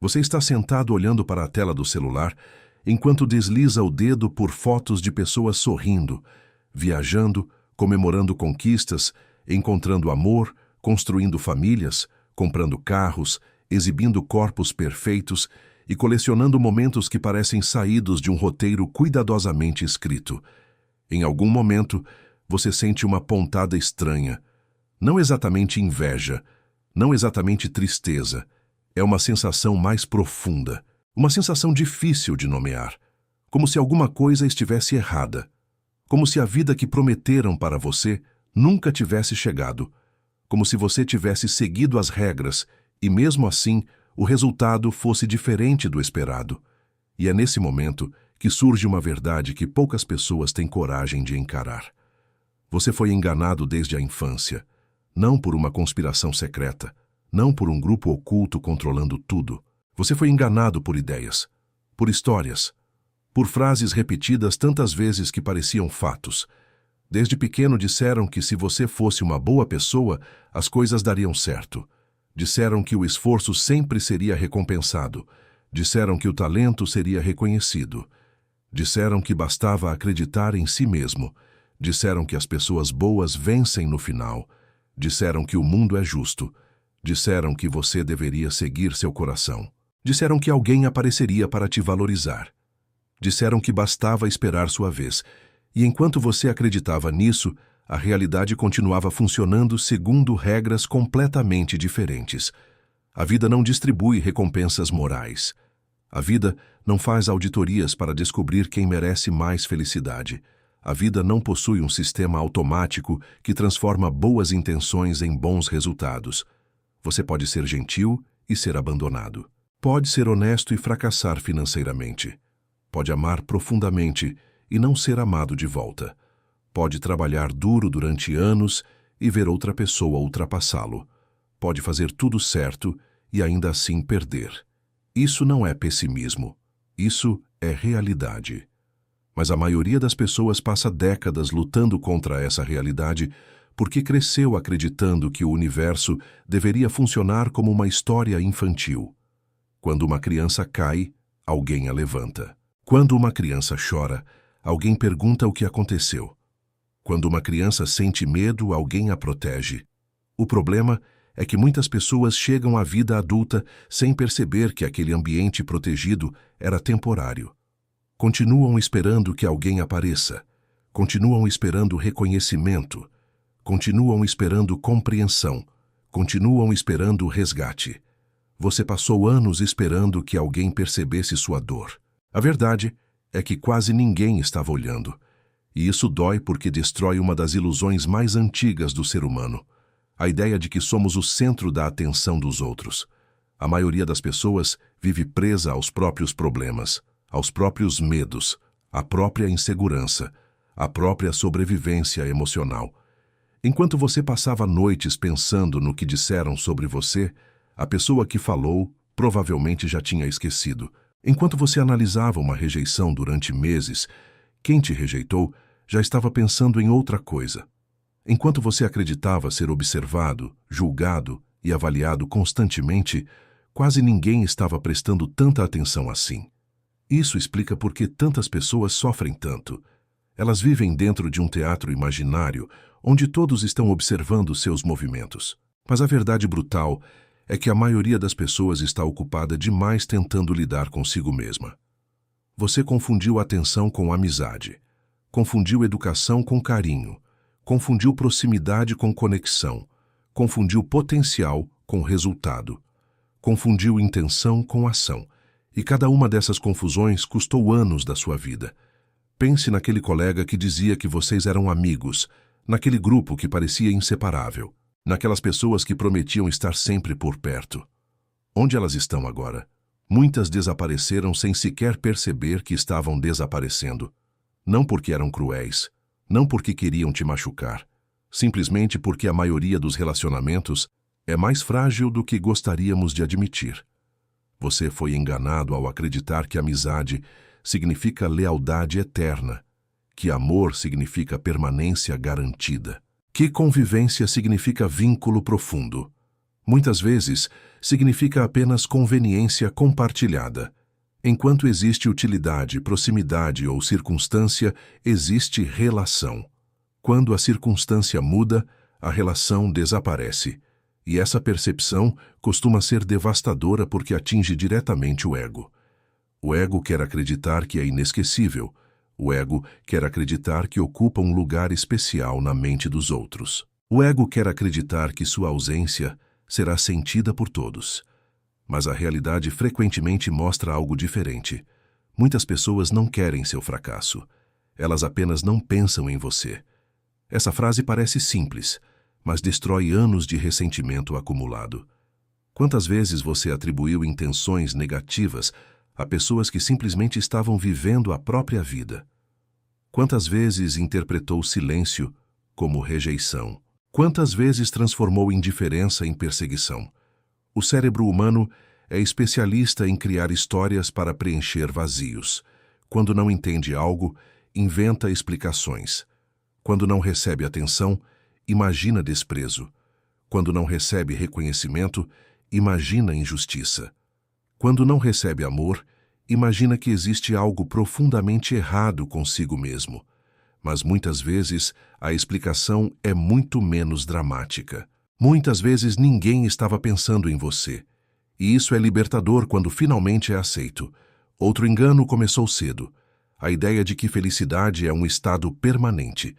Você está sentado olhando para a tela do celular enquanto desliza o dedo por fotos de pessoas sorrindo, viajando, comemorando conquistas, encontrando amor, construindo famílias, comprando carros, exibindo corpos perfeitos e colecionando momentos que parecem saídos de um roteiro cuidadosamente escrito. Em algum momento, você sente uma pontada estranha. Não exatamente inveja, não exatamente tristeza. É uma sensação mais profunda, uma sensação difícil de nomear, como se alguma coisa estivesse errada, como se a vida que prometeram para você nunca tivesse chegado, como se você tivesse seguido as regras e, mesmo assim, o resultado fosse diferente do esperado. E é nesse momento que surge uma verdade que poucas pessoas têm coragem de encarar. Você foi enganado desde a infância, não por uma conspiração secreta, não por um grupo oculto controlando tudo. Você foi enganado por ideias, por histórias, por frases repetidas tantas vezes que pareciam fatos. Desde pequeno disseram que se você fosse uma boa pessoa, as coisas dariam certo. Disseram que o esforço sempre seria recompensado. Disseram que o talento seria reconhecido. Disseram que bastava acreditar em si mesmo. Disseram que as pessoas boas vencem no final. Disseram que o mundo é justo. Disseram que você deveria seguir seu coração. Disseram que alguém apareceria para te valorizar. Disseram que bastava esperar sua vez. E enquanto você acreditava nisso, a realidade continuava funcionando segundo regras completamente diferentes. A vida não distribui recompensas morais. A vida não faz auditorias para descobrir quem merece mais felicidade. A vida não possui um sistema automático que transforma boas intenções em bons resultados. Você pode ser gentil e ser abandonado. Pode ser honesto e fracassar financeiramente. Pode amar profundamente e não ser amado de volta. Pode trabalhar duro durante anos e ver outra pessoa ultrapassá-lo. Pode fazer tudo certo e ainda assim perder. Isso não é pessimismo. Isso é realidade. Mas a maioria das pessoas passa décadas lutando contra essa realidade porque cresceu acreditando que o universo deveria funcionar como uma história infantil. Quando uma criança cai, alguém a levanta. Quando uma criança chora, alguém pergunta o que aconteceu. Quando uma criança sente medo, alguém a protege. O problema é que muitas pessoas chegam à vida adulta sem perceber que aquele ambiente protegido era temporário. Continuam esperando que alguém apareça. Continuam esperando reconhecimento. Continuam esperando compreensão. Continuam esperando resgate. Você passou anos esperando que alguém percebesse sua dor. A verdade é que quase ninguém estava olhando. E isso dói porque destrói uma das ilusões mais antigas do ser humano. A ideia de que somos o centro da atenção dos outros. A maioria das pessoas vive presa aos próprios problemas, aos próprios medos, à própria insegurança, à própria sobrevivência emocional. Enquanto você passava noites pensando no que disseram sobre você, a pessoa que falou provavelmente já tinha esquecido. Enquanto você analisava uma rejeição durante meses, quem te rejeitou já estava pensando em outra coisa. Enquanto você acreditava ser observado, julgado e avaliado constantemente, quase ninguém estava prestando tanta atenção assim. Isso explica por que tantas pessoas sofrem tanto. Elas vivem dentro de um teatro imaginário, onde todos estão observando seus movimentos. Mas a verdade brutal é que a maioria das pessoas está ocupada demais tentando lidar consigo mesma. Você confundiu atenção com amizade, confundiu educação com carinho, confundiu proximidade com conexão, confundiu potencial com resultado, confundiu intenção com ação, e cada uma dessas confusões custou anos da sua vida. Pense naquele colega que dizia que vocês eram amigos, naquele grupo que parecia inseparável, naquelas pessoas que prometiam estar sempre por perto. Onde elas estão agora? Muitas desapareceram sem sequer perceber que estavam desaparecendo. Não porque eram cruéis, não porque queriam te machucar, simplesmente porque a maioria dos relacionamentos é mais frágil do que gostaríamos de admitir. Você foi enganado ao acreditar que amizade significa lealdade eterna, que amor significa permanência garantida, que convivência significa vínculo profundo. Muitas vezes, significa apenas conveniência compartilhada. Enquanto existe utilidade, proximidade ou circunstância, existe relação. Quando a circunstância muda, a relação desaparece. E essa percepção costuma ser devastadora porque atinge diretamente o ego. O ego quer acreditar que é inesquecível. O ego quer acreditar que ocupa um lugar especial na mente dos outros. O ego quer acreditar que sua ausência será sentida por todos. Mas a realidade frequentemente mostra algo diferente. Muitas pessoas não querem seu fracasso. Elas apenas não pensam em você. Essa frase parece simples, mas destrói anos de ressentimento acumulado. Quantas vezes você atribuiu intenções negativas a pessoas que simplesmente estavam vivendo a própria vida? Quantas vezes interpretou silêncio como rejeição? Quantas vezes transformou indiferença em perseguição? O cérebro humano é especialista em criar histórias para preencher vazios. Quando não entende algo, inventa explicações. Quando não recebe atenção, imagina desprezo. Quando não recebe reconhecimento, imagina injustiça. Quando não recebe amor, imagina que existe algo profundamente errado consigo mesmo. Mas muitas vezes a explicação é muito menos dramática. Muitas vezes ninguém estava pensando em você. E isso é libertador quando finalmente é aceito. Outro engano começou cedo. A ideia de que felicidade é um estado permanente.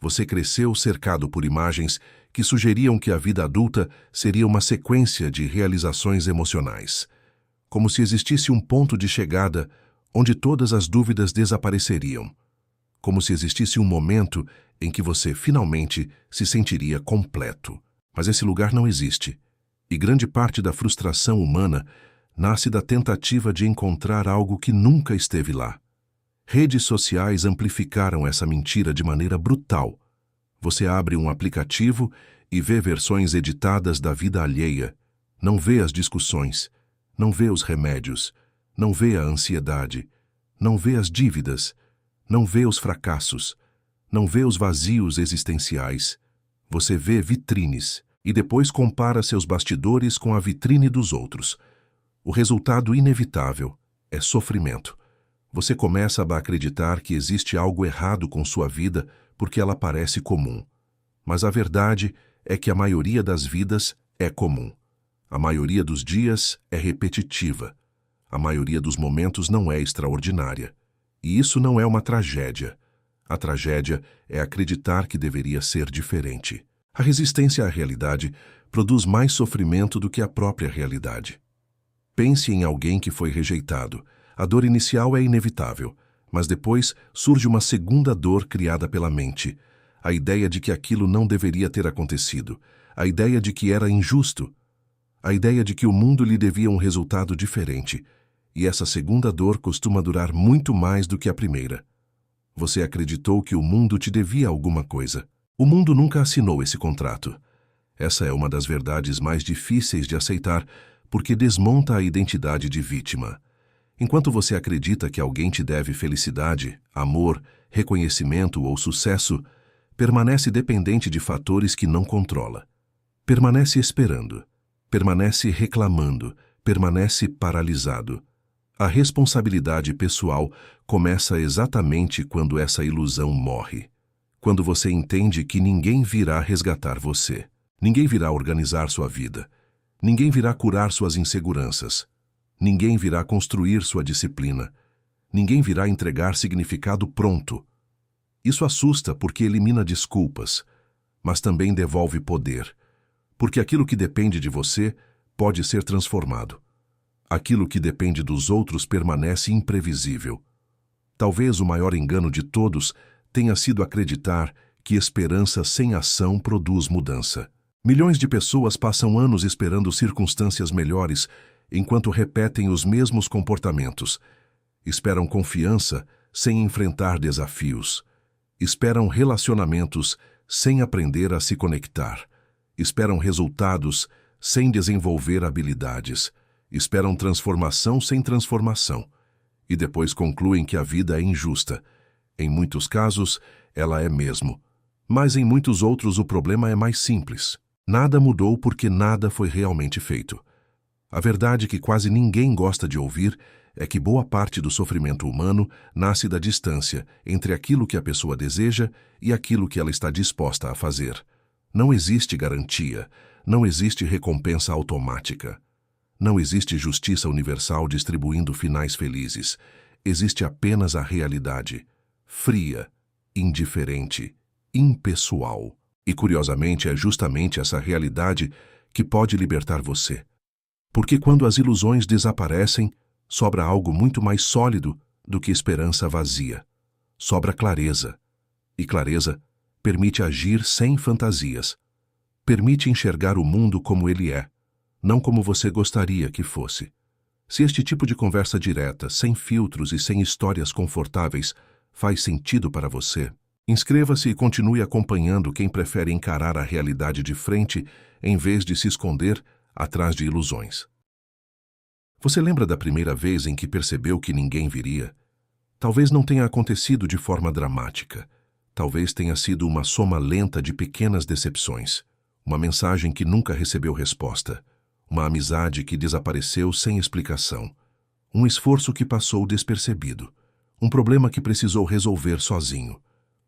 Você cresceu cercado por imagens que sugeriam que a vida adulta seria uma sequência de realizações emocionais. Como se existisse um ponto de chegada onde todas as dúvidas desapareceriam. Como se existisse um momento em que você finalmente se sentiria completo. Mas esse lugar não existe. E grande parte da frustração humana nasce da tentativa de encontrar algo que nunca esteve lá. Redes sociais amplificaram essa mentira de maneira brutal. Você abre um aplicativo e vê versões editadas da vida alheia. Não vê as discussões, não vê os remédios, não vê a ansiedade, não vê as dívidas, não vê os fracassos, não vê os vazios existenciais. Você vê vitrines e depois compara seus bastidores com a vitrine dos outros. O resultado inevitável é sofrimento. Você começa a acreditar que existe algo errado com sua vida porque ela parece comum. Mas a verdade é que a maioria das vidas é comum. A maioria dos dias é repetitiva. A maioria dos momentos não é extraordinária. E isso não é uma tragédia. A tragédia é acreditar que deveria ser diferente. A resistência à realidade produz mais sofrimento do que a própria realidade. Pense em alguém que foi rejeitado. A dor inicial é inevitável, mas depois surge uma segunda dor criada pela mente. A ideia de que aquilo não deveria ter acontecido. A ideia de que era injusto. A ideia de que o mundo lhe devia um resultado diferente. E essa segunda dor costuma durar muito mais do que a primeira. Você acreditou que o mundo te devia alguma coisa. O mundo nunca assinou esse contrato. Essa é uma das verdades mais difíceis de aceitar, porque desmonta a identidade de vítima. Enquanto você acredita que alguém te deve felicidade, amor, reconhecimento ou sucesso, permanece dependente de fatores que não controla. Permanece esperando, permanece reclamando, permanece paralisado. A responsabilidade pessoal começa exatamente quando essa ilusão morre. Quando você entende que ninguém virá resgatar você. Ninguém virá organizar sua vida. Ninguém virá curar suas inseguranças. Ninguém virá construir sua disciplina. Ninguém virá entregar significado pronto. Isso assusta porque elimina desculpas, mas também devolve poder, porque aquilo que depende de você pode ser transformado. Aquilo que depende dos outros permanece imprevisível. Talvez o maior engano de todos tenha sido acreditar que esperança sem ação produz mudança. Milhões de pessoas passam anos esperando circunstâncias melhores enquanto repetem os mesmos comportamentos. Esperam confiança sem enfrentar desafios. Esperam relacionamentos sem aprender a se conectar. Esperam resultados sem desenvolver habilidades. Esperam transformação sem transformação. E depois concluem que a vida é injusta. Em muitos casos, ela é mesmo. Mas em muitos outros o problema é mais simples. Nada mudou porque nada foi realmente feito. A verdade que quase ninguém gosta de ouvir é que boa parte do sofrimento humano nasce da distância entre aquilo que a pessoa deseja e aquilo que ela está disposta a fazer. Não existe garantia, não existe recompensa automática. Não existe justiça universal distribuindo finais felizes. Existe apenas a realidade, fria, indiferente, impessoal. E, curiosamente, é justamente essa realidade que pode libertar você. Porque quando as ilusões desaparecem, sobra algo muito mais sólido do que esperança vazia. Sobra clareza. E clareza permite agir sem fantasias. Permite enxergar o mundo como ele é, não como você gostaria que fosse. Se este tipo de conversa direta, sem filtros e sem histórias confortáveis, faz sentido para você, inscreva-se e continue acompanhando quem prefere encarar a realidade de frente em vez de se esconder atrás de ilusões. Você lembra da primeira vez em que percebeu que ninguém viria? Talvez não tenha acontecido de forma dramática. Talvez tenha sido uma soma lenta de pequenas decepções. Uma mensagem que nunca recebeu resposta. Uma amizade que desapareceu sem explicação. Um esforço que passou despercebido. Um problema que precisou resolver sozinho.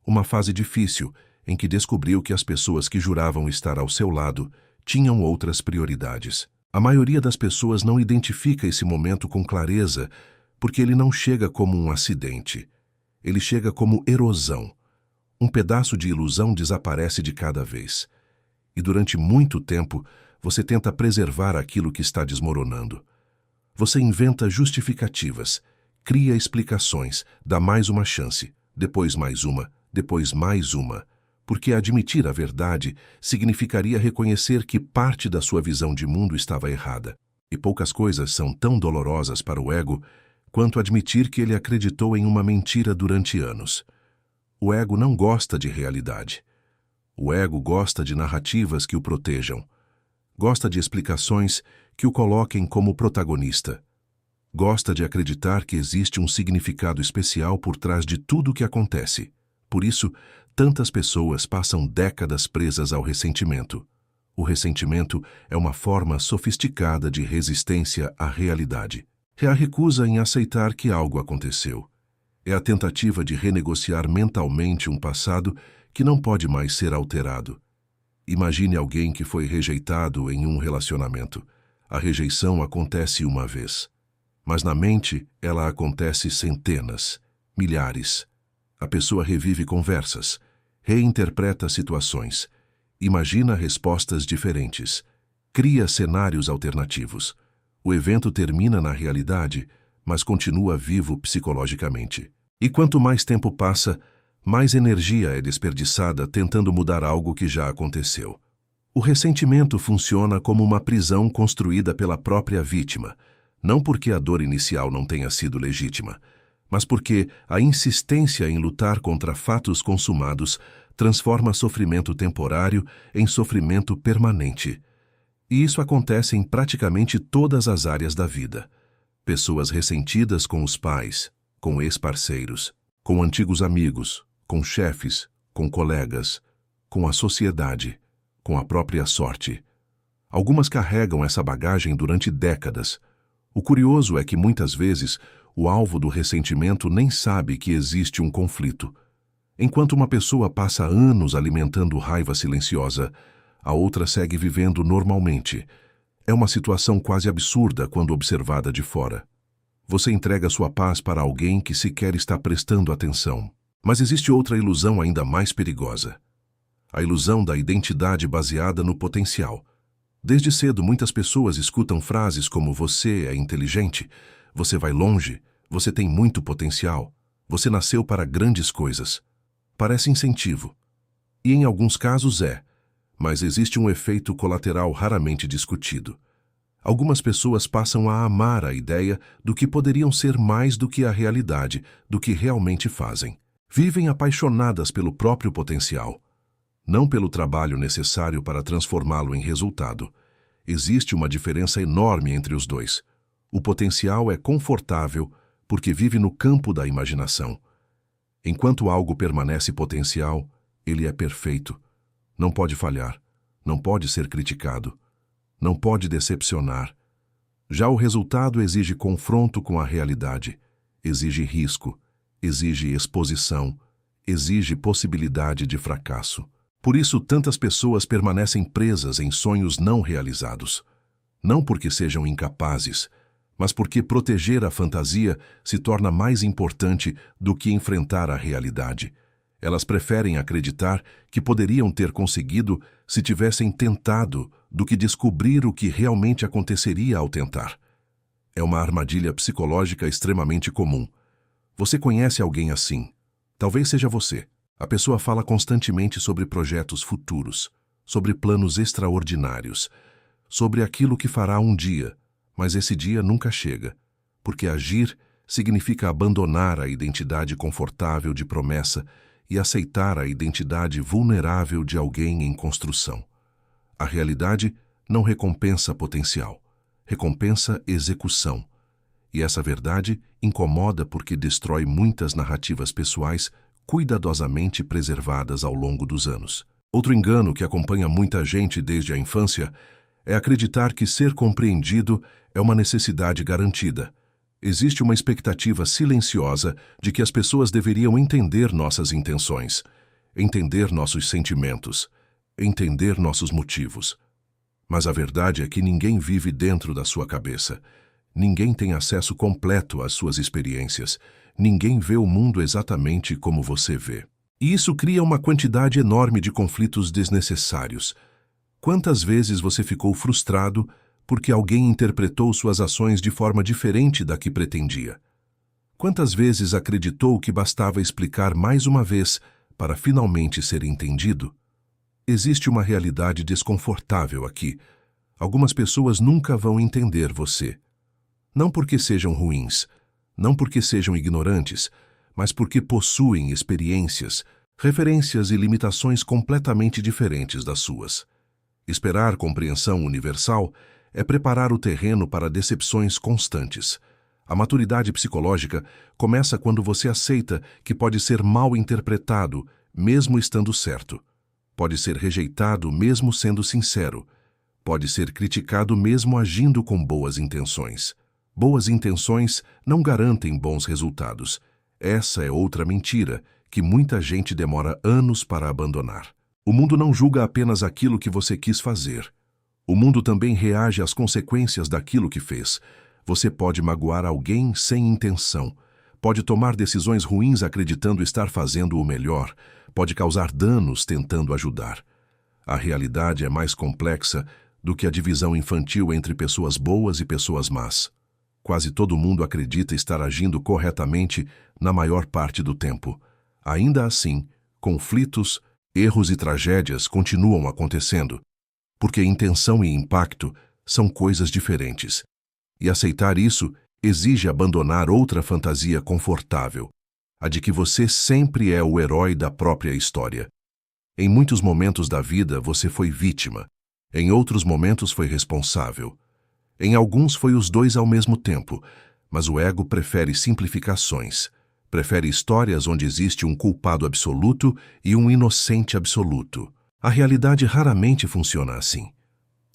Uma fase difícil em que descobriu que as pessoas que juravam estar ao seu lado tinham outras prioridades. A maioria das pessoas não identifica esse momento com clareza porque ele não chega como um acidente. Ele chega como erosão. Um pedaço de ilusão desaparece de cada vez. E durante muito tempo, você tenta preservar aquilo que está desmoronando. Você inventa justificativas, cria explicações, dá mais uma chance, depois mais uma, depois mais uma, porque admitir a verdade significaria reconhecer que parte da sua visão de mundo estava errada. E poucas coisas são tão dolorosas para o ego quanto admitir que ele acreditou em uma mentira durante anos. O ego não gosta de realidade. O ego gosta de narrativas que o protejam. Gosta de explicações que o coloquem como protagonista. Gosta de acreditar que existe um significado especial por trás de tudo o que acontece. Por isso, tantas pessoas passam décadas presas ao ressentimento. O ressentimento é uma forma sofisticada de resistência à realidade. É a recusa em aceitar que algo aconteceu. É a tentativa de renegociar mentalmente um passado que não pode mais ser alterado. Imagine alguém que foi rejeitado em um relacionamento. A rejeição acontece uma vez. Mas na mente, ela acontece centenas, milhares. A pessoa revive conversas, reinterpreta situações, imagina respostas diferentes, cria cenários alternativos. O evento termina na realidade, mas continua vivo psicologicamente. E quanto mais tempo passa, mais energia é desperdiçada tentando mudar algo que já aconteceu. O ressentimento funciona como uma prisão construída pela própria vítima, não porque a dor inicial não tenha sido legítima, mas porque a insistência em lutar contra fatos consumados transforma sofrimento temporário em sofrimento permanente. E isso acontece em praticamente todas as áreas da vida. Pessoas ressentidas com os pais, com ex-parceiros, com antigos amigos, com chefes, com colegas, com a sociedade, com a própria sorte. Algumas carregam essa bagagem durante décadas. O curioso é que muitas vezes o alvo do ressentimento nem sabe que existe um conflito. Enquanto uma pessoa passa anos alimentando raiva silenciosa, a outra segue vivendo normalmente. É uma situação quase absurda quando observada de fora. Você entrega sua paz para alguém que sequer está prestando atenção. Mas existe outra ilusão ainda mais perigosa. A ilusão da identidade baseada no potencial. Desde cedo, muitas pessoas escutam frases como "você é inteligente", "você vai longe", "você tem muito potencial", "você nasceu para grandes coisas". Parece incentivo. E em alguns casos é, mas existe um efeito colateral raramente discutido. Algumas pessoas passam a amar a ideia do que poderiam ser mais do que a realidade, do que realmente fazem. Vivem apaixonadas pelo próprio potencial, não pelo trabalho necessário para transformá-lo em resultado. Existe uma diferença enorme entre os dois. O potencial é confortável porque vive no campo da imaginação. Enquanto algo permanece potencial, ele é perfeito. Não pode falhar, não pode ser criticado, não pode decepcionar, Já o resultado exige confronto com a realidade, exige risco, exige exposição, exige possibilidade de fracasso. Por isso, tantas pessoas permanecem presas em sonhos não realizados. Não porque sejam incapazes, mas porque proteger a fantasia se torna mais importante do que enfrentar a realidade. Elas preferem acreditar que poderiam ter conseguido se tivessem tentado do que descobrir o que realmente aconteceria ao tentar. É uma armadilha psicológica extremamente comum. Você conhece alguém assim? Talvez seja você. A pessoa fala constantemente sobre projetos futuros, sobre planos extraordinários, sobre aquilo que fará um dia, mas esse dia nunca chega, porque agir significa abandonar a identidade confortável de promessa e aceitar a identidade vulnerável de alguém em construção. A realidade não recompensa potencial, recompensa execução. E essa verdade incomoda porque destrói muitas narrativas pessoais cuidadosamente preservadas ao longo dos anos. Outro engano que acompanha muita gente desde a infância é acreditar que ser compreendido é uma necessidade garantida. Existe uma expectativa silenciosa de que as pessoas deveriam entender nossas intenções, entender nossos sentimentos, entender nossos motivos. Mas a verdade é que ninguém vive dentro da sua cabeça. Ninguém tem acesso completo às suas experiências. Ninguém vê o mundo exatamente como você vê. E isso cria uma quantidade enorme de conflitos desnecessários. Quantas vezes você ficou frustrado porque alguém interpretou suas ações de forma diferente da que pretendia? Quantas vezes acreditou que bastava explicar mais uma vez para finalmente ser entendido? Existe uma realidade desconfortável aqui. Algumas pessoas nunca vão entender você. Não porque sejam ruins, não porque sejam ignorantes, mas porque possuem experiências, referências e limitações completamente diferentes das suas. Esperar compreensão universal é preparar o terreno para decepções constantes. A maturidade psicológica começa quando você aceita que pode ser mal interpretado, mesmo estando certo. Pode ser rejeitado, mesmo sendo sincero. Pode ser criticado, mesmo agindo com boas intenções. Boas intenções não garantem bons resultados. Essa é outra mentira que muita gente demora anos para abandonar. O mundo não julga apenas aquilo que você quis fazer. O mundo também reage às consequências daquilo que fez. Você pode magoar alguém sem intenção. Pode tomar decisões ruins acreditando estar fazendo o melhor. Pode causar danos tentando ajudar. A realidade é mais complexa do que a divisão infantil entre pessoas boas e pessoas más. Quase todo mundo acredita estar agindo corretamente na maior parte do tempo. Ainda assim, conflitos, erros e tragédias continuam acontecendo, porque intenção e impacto são coisas diferentes. E aceitar isso exige abandonar outra fantasia confortável, a de que você sempre é o herói da própria história. Em muitos momentos da vida você foi vítima, em outros momentos foi responsável. Em alguns foi os dois ao mesmo tempo, mas o ego prefere simplificações, prefere histórias onde existe um culpado absoluto e um inocente absoluto. A realidade raramente funciona assim.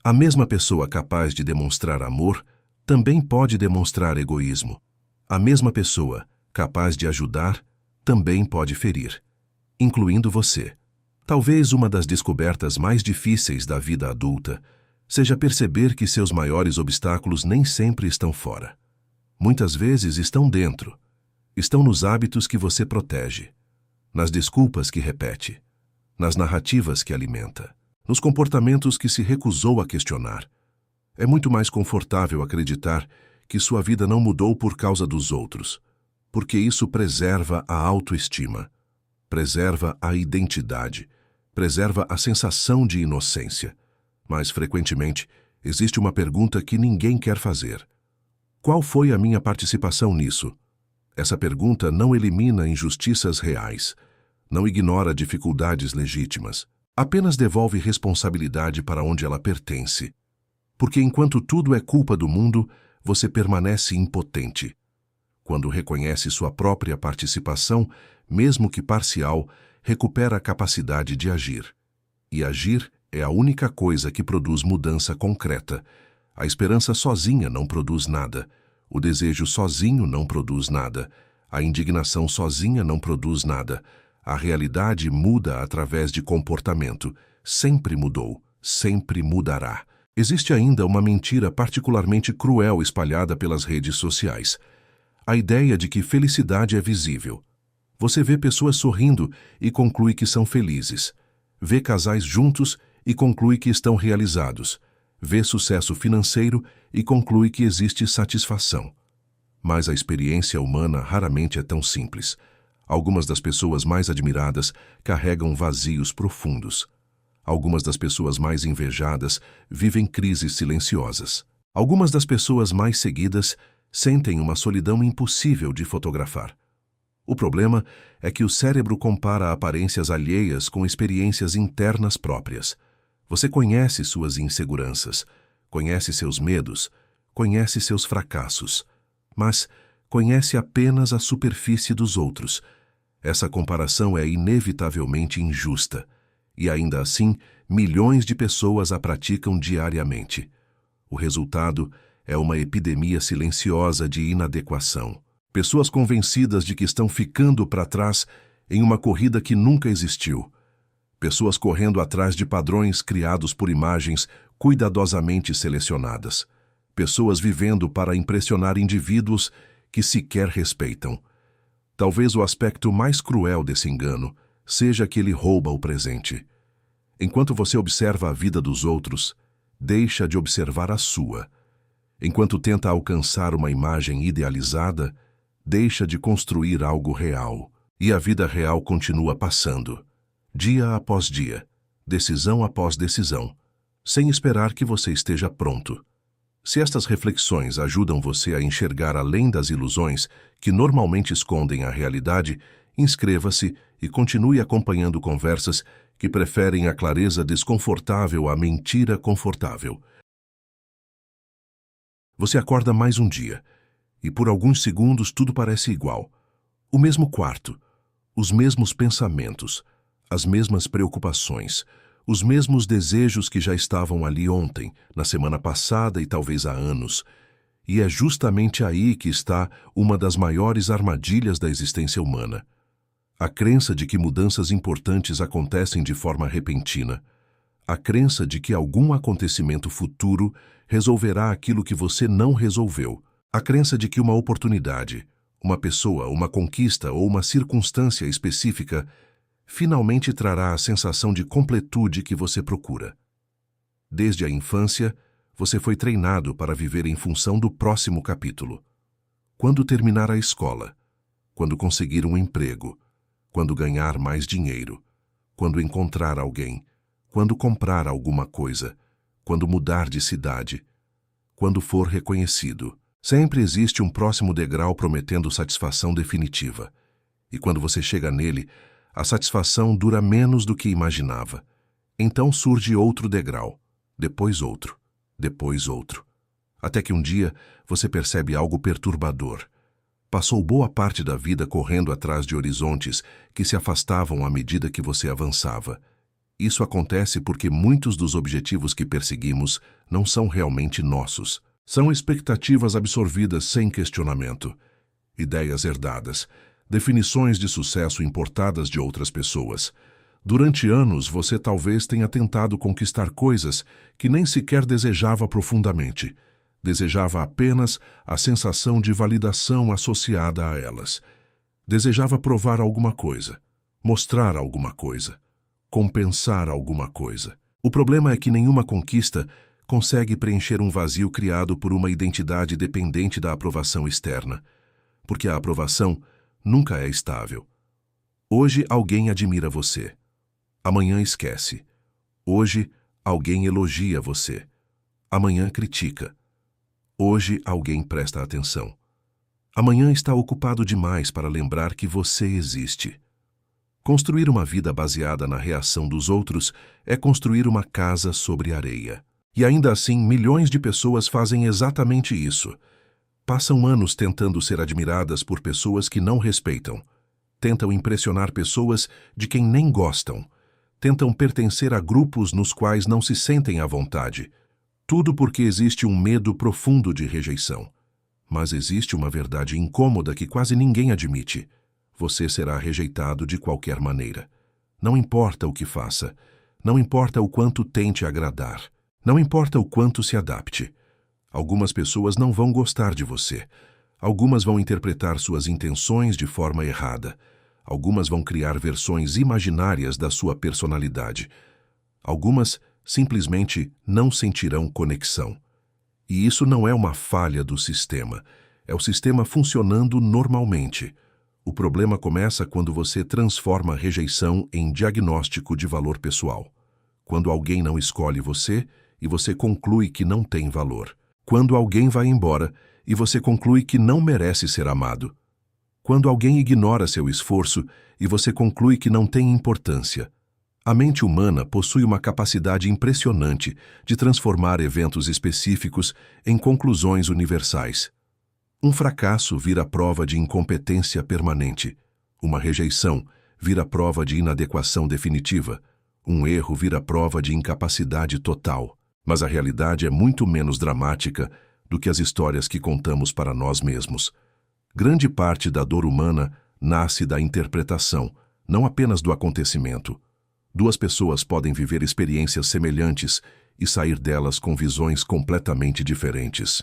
A mesma pessoa capaz de demonstrar amor também pode demonstrar egoísmo. A mesma pessoa capaz de ajudar também pode ferir, incluindo você. Talvez uma das descobertas mais difíceis da vida adulta seja perceber que seus maiores obstáculos nem sempre estão fora. Muitas vezes estão dentro. Estão nos hábitos que você protege, nas desculpas que repete, nas narrativas que alimenta, nos comportamentos que se recusou a questionar. É muito mais confortável acreditar que sua vida não mudou por causa dos outros, porque isso preserva a autoestima, preserva a identidade, preserva a sensação de inocência. Mas, frequentemente, existe uma pergunta que ninguém quer fazer. Qual foi a minha participação nisso? Essa pergunta não elimina injustiças reais, não ignora dificuldades legítimas, apenas devolve responsabilidade para onde ela pertence. Porque enquanto tudo é culpa do mundo, você permanece impotente. Quando reconhece sua própria participação, mesmo que parcial, recupera a capacidade de agir. E agir é a única coisa que produz mudança concreta. A esperança sozinha não produz nada. O desejo sozinho não produz nada. A indignação sozinha não produz nada. A realidade muda através de comportamento. Sempre mudou, sempre mudará. Existe ainda uma mentira particularmente cruel espalhada pelas redes sociais. A ideia de que felicidade é visível. Você vê pessoas sorrindo e conclui que são felizes. Vê casais juntos e conclui que estão realizados. Vê sucesso financeiro e conclui que existe satisfação. Mas a experiência humana raramente é tão simples. Algumas das pessoas mais admiradas carregam vazios profundos. Algumas das pessoas mais invejadas vivem crises silenciosas. Algumas das pessoas mais seguidas sentem uma solidão impossível de fotografar. O problema é que o cérebro compara aparências alheias com experiências internas próprias. Você conhece suas inseguranças, conhece seus medos, conhece seus fracassos, mas conhece apenas a superfície dos outros. Essa comparação é inevitavelmente injusta, e ainda assim, milhões de pessoas a praticam diariamente. O resultado é uma epidemia silenciosa de inadequação. Pessoas convencidas de que estão ficando para trás em uma corrida que nunca existiu. Pessoas correndo atrás de padrões criados por imagens cuidadosamente selecionadas. Pessoas vivendo para impressionar indivíduos que sequer respeitam. Talvez o aspecto mais cruel desse engano seja que ele rouba o presente. Enquanto você observa a vida dos outros, deixa de observar a sua. Enquanto tenta alcançar uma imagem idealizada, deixa de construir algo real. E a vida real continua passando, dia após dia, decisão após decisão, sem esperar que você esteja pronto. Se estas reflexões ajudam você a enxergar além das ilusões que normalmente escondem a realidade, inscreva-se e continue acompanhando conversas que preferem a clareza desconfortável à mentira confortável. Você acorda mais um dia, e por alguns segundos tudo parece igual. O mesmo quarto, os mesmos pensamentos, as mesmas preocupações, os mesmos desejos que já estavam ali ontem, na semana passada e talvez há anos. E é justamente aí que está uma das maiores armadilhas da existência humana. A crença de que mudanças importantes acontecem de forma repentina. A crença de que algum acontecimento futuro resolverá aquilo que você não resolveu. A crença de que uma oportunidade, uma pessoa, uma conquista ou uma circunstância específica finalmente trará a sensação de completude que você procura. Desde a infância, você foi treinado para viver em função do próximo capítulo. Quando terminar a escola, quando conseguir um emprego, quando ganhar mais dinheiro, quando encontrar alguém, quando comprar alguma coisa, quando mudar de cidade, quando for reconhecido. Sempre existe um próximo degrau prometendo satisfação definitiva. E quando você chega nele, a satisfação dura menos do que imaginava. Então surge outro degrau, depois outro, depois outro. Até que um dia você percebe algo perturbador. Passou boa parte da vida correndo atrás de horizontes que se afastavam à medida que você avançava. Isso acontece porque muitos dos objetivos que perseguimos não são realmente nossos. São expectativas absorvidas sem questionamento, ideias herdadas, definições de sucesso importadas de outras pessoas. Durante anos, você talvez tenha tentado conquistar coisas que nem sequer desejava profundamente. Desejava apenas a sensação de validação associada a elas. Desejava provar alguma coisa, mostrar alguma coisa, compensar alguma coisa. O problema é que nenhuma conquista consegue preencher um vazio criado por uma identidade dependente da aprovação externa, porque a aprovação nunca é estável. Hoje alguém admira você. Amanhã esquece. Hoje alguém elogia você. Amanhã critica. Hoje alguém presta atenção. Amanhã está ocupado demais para lembrar que você existe. Construir uma vida baseada na reação dos outros é construir uma casa sobre areia. E ainda assim, milhões de pessoas fazem exatamente isso. Passam anos tentando ser admiradas por pessoas que não respeitam. Tentam impressionar pessoas de quem nem gostam. Tentam pertencer a grupos nos quais não se sentem à vontade. Tudo porque existe um medo profundo de rejeição. Mas existe uma verdade incômoda que quase ninguém admite. Você será rejeitado de qualquer maneira. Não importa o que faça. Não importa o quanto tente agradar. Não importa o quanto se adapte. Algumas pessoas não vão gostar de você. Algumas vão interpretar suas intenções de forma errada. Algumas vão criar versões imaginárias da sua personalidade. Algumas simplesmente não sentirão conexão. E isso não é uma falha do sistema. É o sistema funcionando normalmente. O problema começa quando você transforma a rejeição em diagnóstico de valor pessoal. Quando alguém não escolhe você e você conclui que não tem valor. Quando alguém vai embora e você conclui que não merece ser amado. Quando alguém ignora seu esforço e você conclui que não tem importância. A mente humana possui uma capacidade impressionante de transformar eventos específicos em conclusões universais. Um fracasso vira prova de incompetência permanente. Uma rejeição vira prova de inadequação definitiva. Um erro vira prova de incapacidade total. Mas a realidade é muito menos dramática do que as histórias que contamos para nós mesmos. Grande parte da dor humana nasce da interpretação, não apenas do acontecimento. Duas pessoas podem viver experiências semelhantes e sair delas com visões completamente diferentes.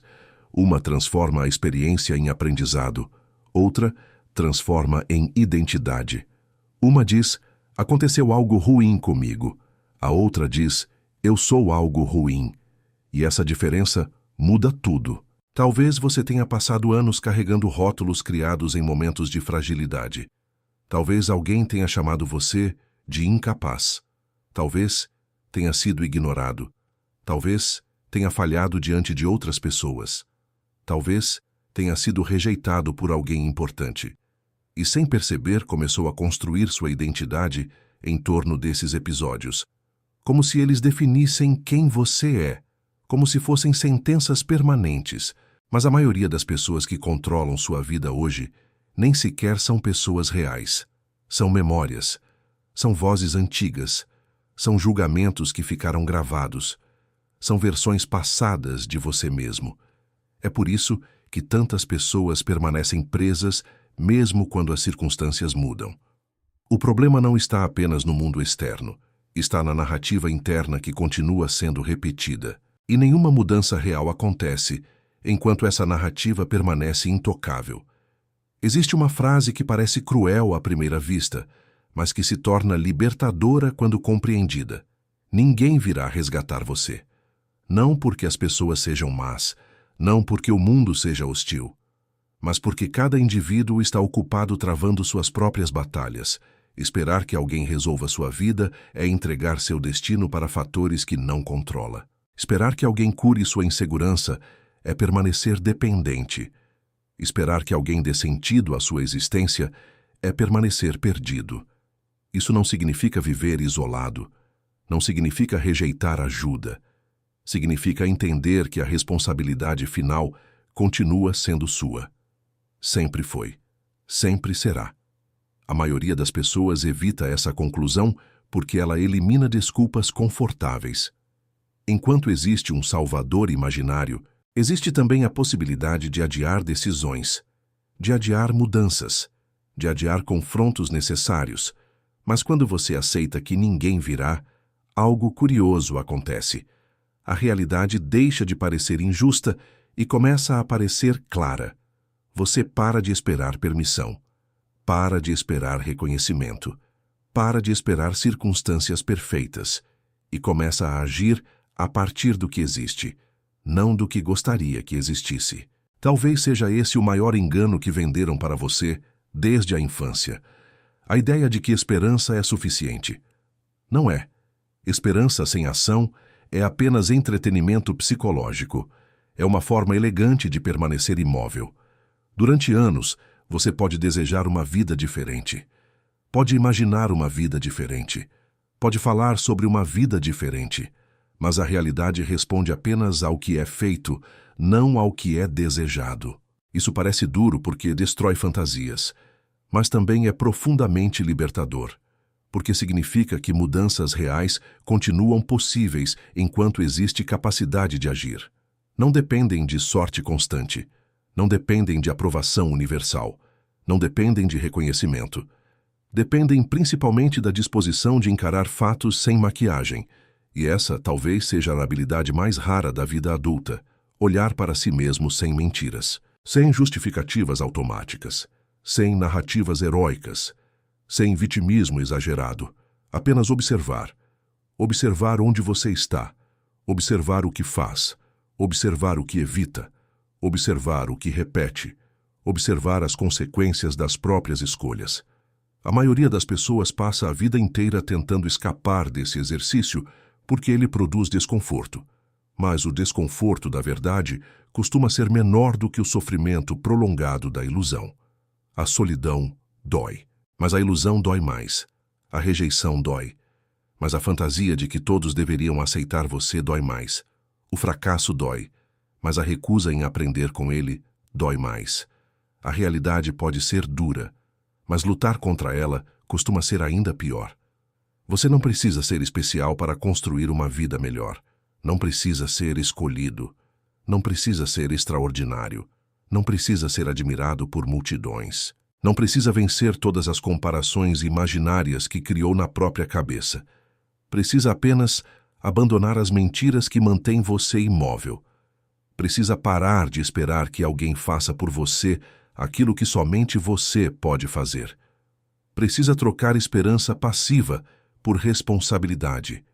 Uma transforma a experiência em aprendizado, outra transforma em identidade. Uma diz, aconteceu algo ruim comigo. A outra diz, eu sou algo ruim. E essa diferença muda tudo. Talvez você tenha passado anos carregando rótulos criados em momentos de fragilidade. Talvez alguém tenha chamado você de incapaz. Talvez tenha sido ignorado. Talvez tenha falhado diante de outras pessoas. Talvez tenha sido rejeitado por alguém importante. E sem perceber começou a construir sua identidade em torno desses episódios. Como se eles definissem quem você é. Como se fossem sentenças permanentes. Mas a maioria das pessoas que controlam sua vida hoje nem sequer são pessoas reais. São memórias. São vozes antigas. São julgamentos que ficaram gravados. São versões passadas de você mesmo. É por isso que tantas pessoas permanecem presas mesmo quando as circunstâncias mudam. O problema não está apenas no mundo externo. Está na narrativa interna que continua sendo repetida. E nenhuma mudança real acontece enquanto essa narrativa permanece intocável. Existe uma frase que parece cruel à primeira vista, mas que se torna libertadora quando compreendida. Ninguém virá resgatar você. Não porque as pessoas sejam más, não porque o mundo seja hostil, mas porque cada indivíduo está ocupado travando suas próprias batalhas. Esperar que alguém resolva sua vida é entregar seu destino para fatores que não controla. Esperar que alguém cure sua insegurança é permanecer dependente. Esperar que alguém dê sentido à sua existência é permanecer perdido. Isso não significa viver isolado. Não significa rejeitar ajuda. Significa entender que a responsabilidade final continua sendo sua. Sempre foi. Sempre será. A maioria das pessoas evita essa conclusão porque ela elimina desculpas confortáveis. Enquanto existe um salvador imaginário, existe também a possibilidade de adiar decisões, de adiar mudanças, de adiar confrontos necessários. Mas quando você aceita que ninguém virá, algo curioso acontece. A realidade deixa de parecer injusta e começa a parecer clara. Você para de esperar permissão, para de esperar reconhecimento, para de esperar circunstâncias perfeitas e começa a agir a partir do que existe, não do que gostaria que existisse. Talvez seja esse o maior engano que venderam para você desde a infância. A ideia de que esperança é suficiente. Não é. Esperança sem ação é apenas entretenimento psicológico. É uma forma elegante de permanecer imóvel. Durante anos, você pode desejar uma vida diferente. Pode imaginar uma vida diferente. Pode falar sobre uma vida diferente. Mas a realidade responde apenas ao que é feito, não ao que é desejado. Isso parece duro porque destrói fantasias, mas também é profundamente libertador. porque significa que mudanças reais continuam possíveis enquanto existe capacidade de agir. Não dependem de sorte constante, não dependem de aprovação universal, não dependem de reconhecimento. Dependem principalmente da disposição de encarar fatos sem maquiagem, e essa talvez seja a habilidade mais rara da vida adulta, olhar para si mesmo sem mentiras, sem justificativas automáticas, sem narrativas heróicas, sem vitimismo exagerado, apenas observar. Observar onde você está, observar o que faz, observar o que evita, observar o que repete, observar as consequências das próprias escolhas. A maioria das pessoas passa a vida inteira tentando escapar desse exercício porque ele produz desconforto. Mas o desconforto da verdade costuma ser menor do que o sofrimento prolongado da ilusão. A solidão dói, mas a ilusão dói mais. A rejeição dói, mas a fantasia de que todos deveriam aceitar você dói mais. O fracasso dói, mas a recusa em aprender com ele dói mais. A realidade pode ser dura, mas lutar contra ela costuma ser ainda pior. Você não precisa ser especial para construir uma vida melhor. Não precisa ser escolhido. Não precisa ser extraordinário. Não precisa ser admirado por multidões. Não precisa vencer todas as comparações imaginárias que criou na própria cabeça. Precisa apenas abandonar as mentiras que mantêm você imóvel. Precisa parar de esperar que alguém faça por você aquilo que somente você pode fazer. Precisa trocar esperança passiva por responsabilidade.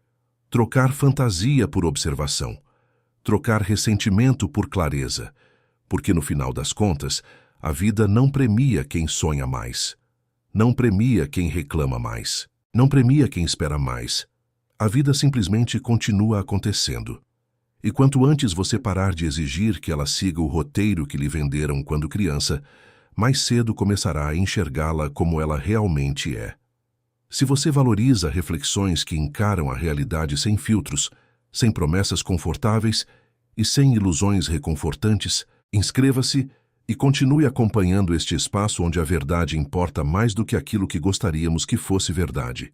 Trocar fantasia por observação. Trocar ressentimento por clareza. Porque no final das contas, a vida não premia quem sonha mais. Não premia quem reclama mais. Não premia quem espera mais. A vida simplesmente continua acontecendo. E quanto antes você parar de exigir que ela siga o roteiro que lhe venderam quando criança, mais cedo começará a enxergá-la como ela realmente é. Se você valoriza reflexões que encaram a realidade sem filtros, sem promessas confortáveis e sem ilusões reconfortantes, inscreva-se e continue acompanhando este espaço onde a verdade importa mais do que aquilo que gostaríamos que fosse verdade.